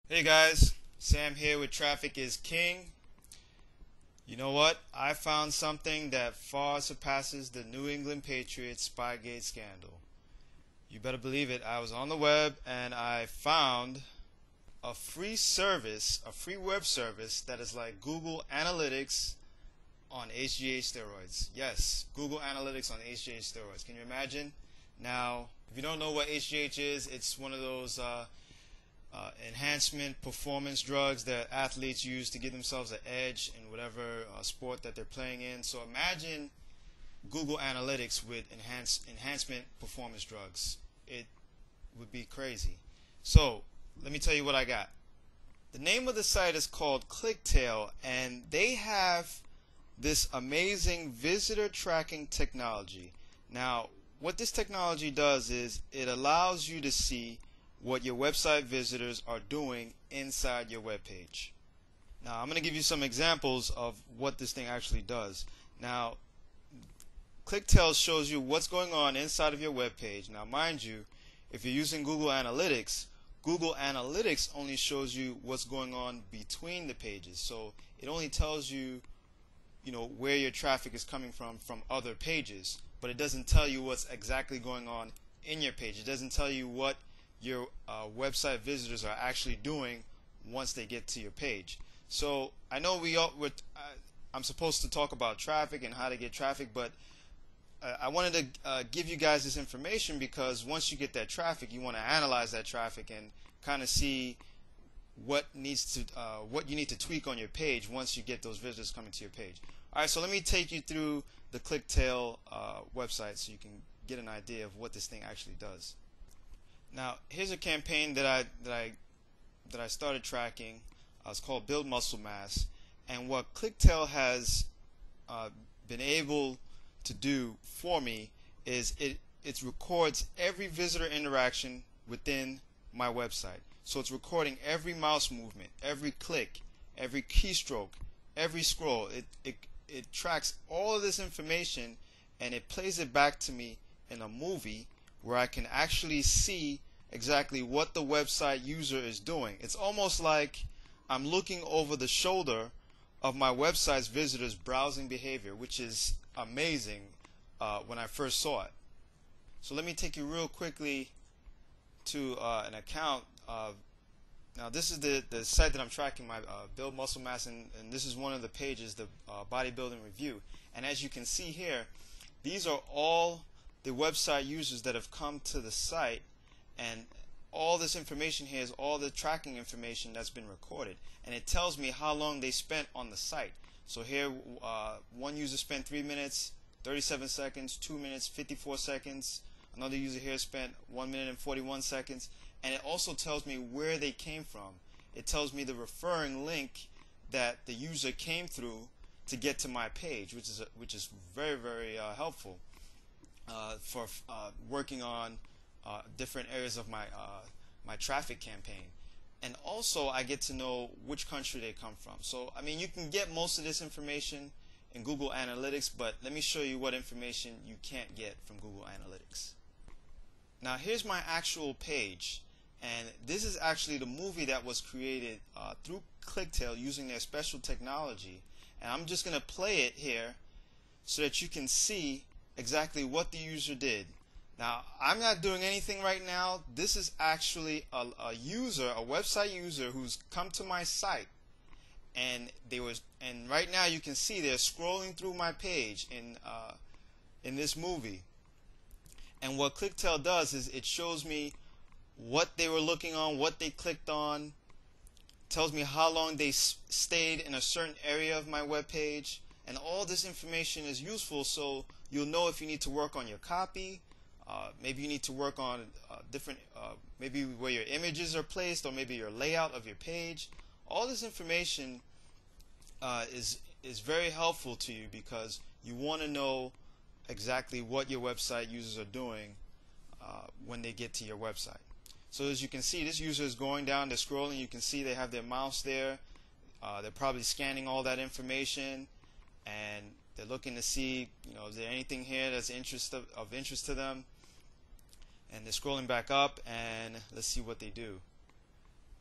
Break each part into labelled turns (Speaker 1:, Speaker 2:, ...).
Speaker 1: Hey guys, Sam here with Traffic is King. You know what? I found something that far surpasses the New England Patriots Spygate scandal. You better believe it. I was on the web and I found a free service, a free web service that is like Google Analytics on HGH steroids. Yes, Google Analytics on HGH steroids. Can you imagine? Now, if you don't know what HGH is, it's one of those enhancement performance drugs that athletes use to give themselves an edge in whatever sport that they're playing in. So imagine Google Analytics with enhancement performance drugs. It would be crazy. So let me tell you what I got. The name of the site is called ClickTail, and they have this amazing visitor tracking technology. Now, what this technology does is it allows you to see what your website visitors are doing inside your web page. Now, I'm going to give you some examples of what this thing actually does. Now, ClickTail shows you what's going on inside of your web page. Now, mind you, if you're using Google Analytics only shows you what's going on between the pages. So it only tells you, where your traffic is coming from other pages, but it doesn't tell you what's exactly going on in your page. It doesn't tell you what your website visitors are actually doing once they get to your page. So I know I'm supposed to talk about traffic and how to get traffic, but I wanted to give you guys this information because once you get that traffic, you want to analyze that traffic and kind of see what you need to tweak on your page once you get those visitors coming to your page. All right, so let me take you through the ClickTail website so you can get an idea of what this thing actually does. Now, here's a campaign that I started tracking. It's called Build Muscle Mass, and what ClickTail has been able to do for me is it records every visitor interaction within my website. So it's recording every mouse movement, every click, every keystroke, every scroll. It tracks all of this information and it plays it back to me in a movie where I can actually see exactly what the website user is doing. It's almost like I'm looking over the shoulder of my website's visitors' browsing behavior, which is amazing when I first saw it. So let me take you real quickly to an account. Now this is the site that I'm tracking, my Build Muscle Mass, and this is one of the pages, the bodybuilding review. And as you can see here, these are all the website users that have come to the site, and all this information here is all the tracking information that's been recorded, and it tells me how long they spent on the site. So here one user spent 3 minutes 37 seconds, 2 minutes 54 seconds, another user here spent 1 minute and 41 seconds, and it also tells me where they came from. It tells me the referring link that the user came through to get to my page, which is very, very helpful for working on different areas of my traffic campaign. And also I get to know which country they come from. So I mean, you can get most of this information in Google Analytics, but let me show you what information you can't get from Google Analytics. Now here's my actual page, and this is actually the movie that was created through ClickTail using their special technology, and I'm just going to play it here so that you can see exactly what the user did. Now, I'm not doing anything right now. This is actually a website user who's come to my site, and right now you can see they're scrolling through my page in this movie. And what ClickTail does is it shows me what they were looking on, what they clicked on, tells me how long they stayed in a certain area of my web page, and all this information is useful so you'll know if you need to work on your copy. Maybe you need to work on maybe where your images are placed, or maybe your layout of your page. All this information is very helpful to you because you want to know exactly what your website users are doing when they get to your website. So as you can see, this user is going down, they're scrolling. You can see they have their mouse there. They're probably scanning all that information, and they're looking to see, is there anything here that's of interest to them. And they're scrolling back up, and let's see what they do.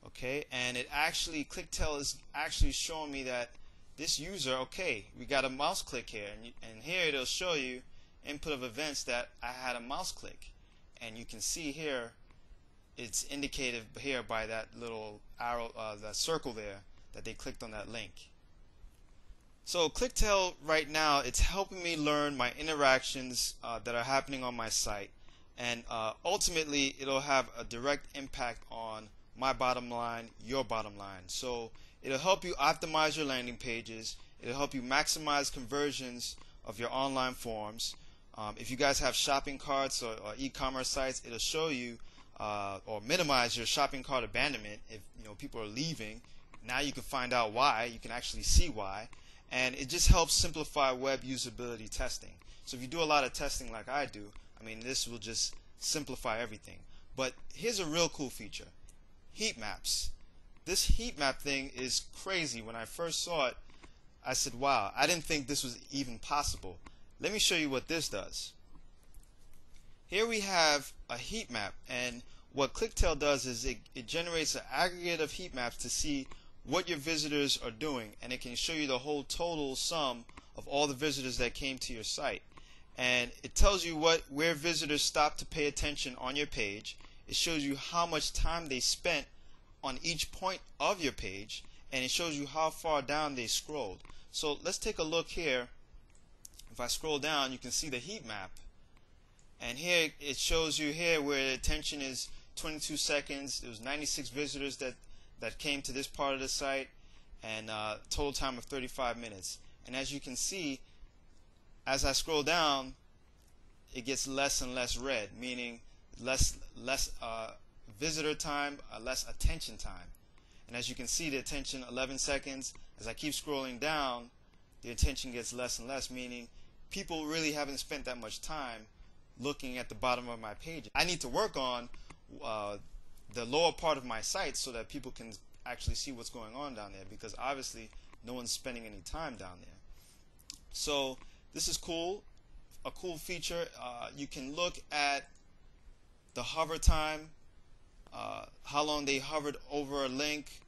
Speaker 1: Okay, and it actually, ClickTel is actually showing me that this user, okay, we got a mouse click here, and here it'll show you input of events that I had a mouse click, and you can see here it's indicated here by that little arrow, that circle there, that they clicked on that link. So ClickTel right now, it's helping me learn my interactions that are happening on my site, and ultimately it'll have a direct impact on my bottom line, your bottom line. So it'll help you optimize your landing pages, it'll help you maximize conversions of your online forms. If you guys have shopping carts or e-commerce sites, it'll show you or minimize your shopping cart abandonment. If people are leaving, now you can find out why. You can actually see why, and it just helps simplify web usability testing. So if you do a lot of testing like I do, I mean, this will just simplify everything. But here's a real cool feature: heat maps. This heat map thing is crazy. When I first saw it, I said, wow, I didn't think this was even possible. Let me show you what this does. Here we have a heat map, and what ClickTel does is it generates an aggregate of heat maps to see what your visitors are doing, and it can show you the whole total sum of all the visitors that came to your site. And it tells you where visitors stop to pay attention on your page. It shows you how much time they spent on each point of your page, and it shows you how far down they scrolled. So let's take a look here. If I scroll down, you can see the heat map, and here it shows you here where the attention is 22 seconds. There was 96 visitors that came to this part of the site, and total time of 35 minutes. And as you can see, as I scroll down, it gets less and less red, meaning less visitor time, less attention time. And as you can see, the attention 11 seconds. As I keep scrolling down, the attention gets less and less, meaning people really haven't spent that much time looking at the bottom of my page. I need to work on the lower part of my site so that people can actually see what's going on down there, because obviously no one's spending any time down there. So this is cool, a cool feature. You can look at the hover time, how long they hovered over a link,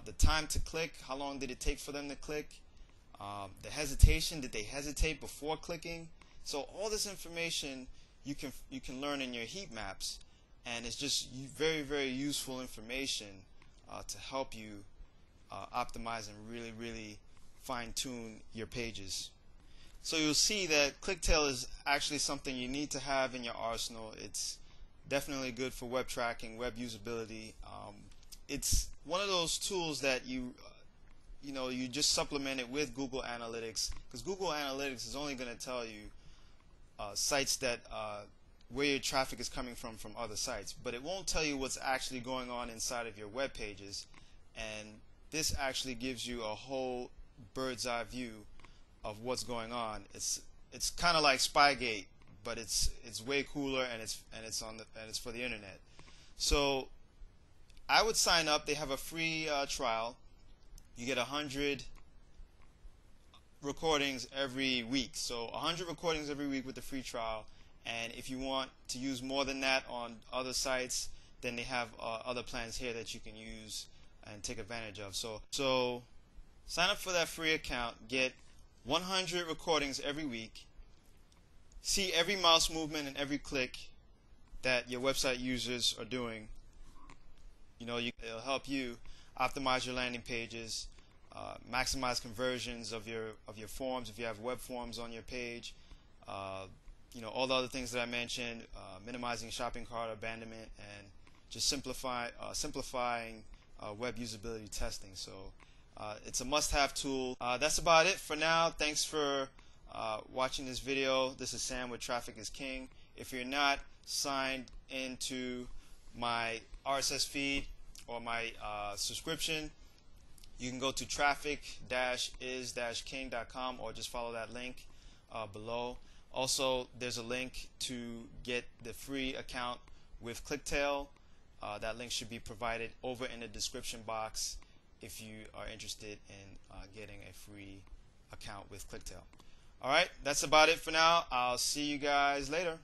Speaker 1: the time to click, how long did it take for them to click, the hesitation, did they hesitate before clicking. So all this information you can learn in your heat maps, and it's just very, very useful information to help you optimize and really, really fine-tune your pages. So you'll see that ClickTel is actually something you need to have in your arsenal. It's definitely good for web tracking, web usability. It's one of those tools that you just supplement it with Google Analytics, because Google Analytics is only going to tell you sites that where your traffic is coming from other sites, but it won't tell you what's actually going on inside of your web pages. And this actually gives you a whole bird's eye view of what's going on. It's kind of like Spygate, but it's way cooler, and it's for the internet. So I would sign up. They have a free trial. You get 100 recordings every week. So 100 recordings every week with the free trial. And if you want to use more than that on other sites, then they have other plans here that you can use and take advantage of. So sign up for that free account, get 100 recordings every week, see every mouse movement and every click that your website users are doing. It'll help you optimize your landing pages, maximize conversions of your forms if you have web forms on your page. All the other things that I mentioned, minimizing shopping cart abandonment, and just simplifying web usability testing. So it's a must-have tool. That's about it for now. Thanks for watching this video. This is Sam with Traffic is King. If you're not signed into my RSS feed or my subscription, you can go to traffic-is-king.com or just follow that link below. Also, there's a link to get the free account with ClickTel. That link should be provided over in the description box if you are interested in getting a free account with ClickTel. Alright, that's about it for now. I'll see you guys later.